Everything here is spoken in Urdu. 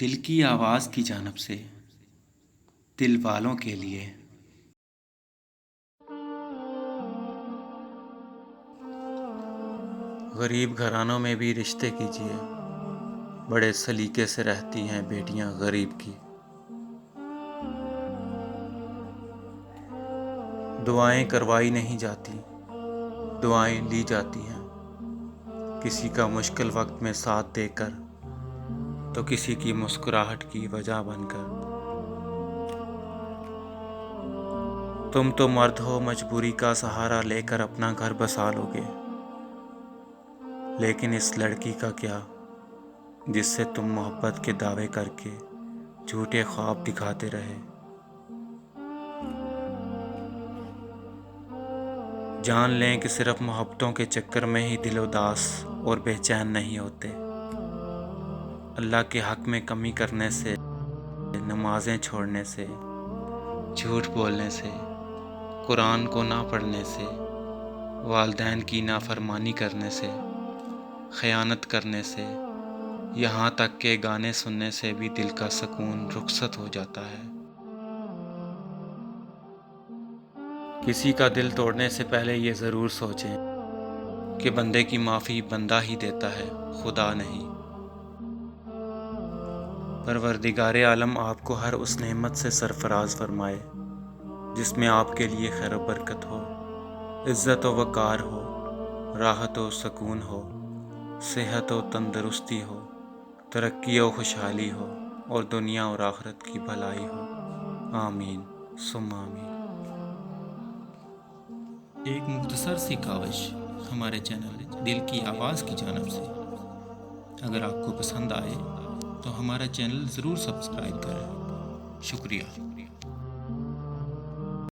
دل کی آواز کی جانب سے دل والوں کے لیے غریب گھرانوں میں بھی رشتے کیجیے، بڑے سلیقے سے رہتی ہیں بیٹیاں غریب کی۔ دعائیں کروائی نہیں جاتی، دعائیں لی جاتی ہیں، کسی کا مشکل وقت میں ساتھ دے کر تو کسی کی مسکراہٹ کی وجہ بن کر۔ تم تو مرد ہو، مجبوری کا سہارا لے کر اپنا گھر بسا لو گے، لیکن اس لڑکی کا کیا جس سے تم محبت کے دعوے کر کے جھوٹے خواب دکھاتے رہے۔ جان لیں کہ صرف محبتوں کے چکر میں ہی دل اداس اور بے چین نہیں ہوتے۔ اللہ کے حق میں کمی کرنے سے، نمازیں چھوڑنے سے، جھوٹ بولنے سے، قرآن کو نہ پڑھنے سے، والدین کی نافرمانی کرنے سے، خیانت کرنے سے، یہاں تک کہ گانے سننے سے بھی دل کا سکون رخصت ہو جاتا ہے۔ کسی کا دل توڑنے سے پہلے یہ ضرور سوچیں کہ بندے کی معافی بندہ ہی دیتا ہے، خدا نہیں۔ پروردگار عالم آپ کو ہر اس نعمت سے سرفراز فرمائے جس میں آپ کے لیے خیر و برکت ہو، عزت و وقار ہو، راحت و سکون ہو، صحت و تندرستی ہو، ترقی و خوشحالی ہو، اور دنیا اور آخرت کی بھلائی ہو۔ آمین ثم آمین۔ ایک مختصر سی کاوش ہمارے چینل دل کی آواز کی جانب سے۔ اگر آپ کو پسند آئے تو ہمارا چینل ضرور سبسکرائب کریں۔ شکریہ۔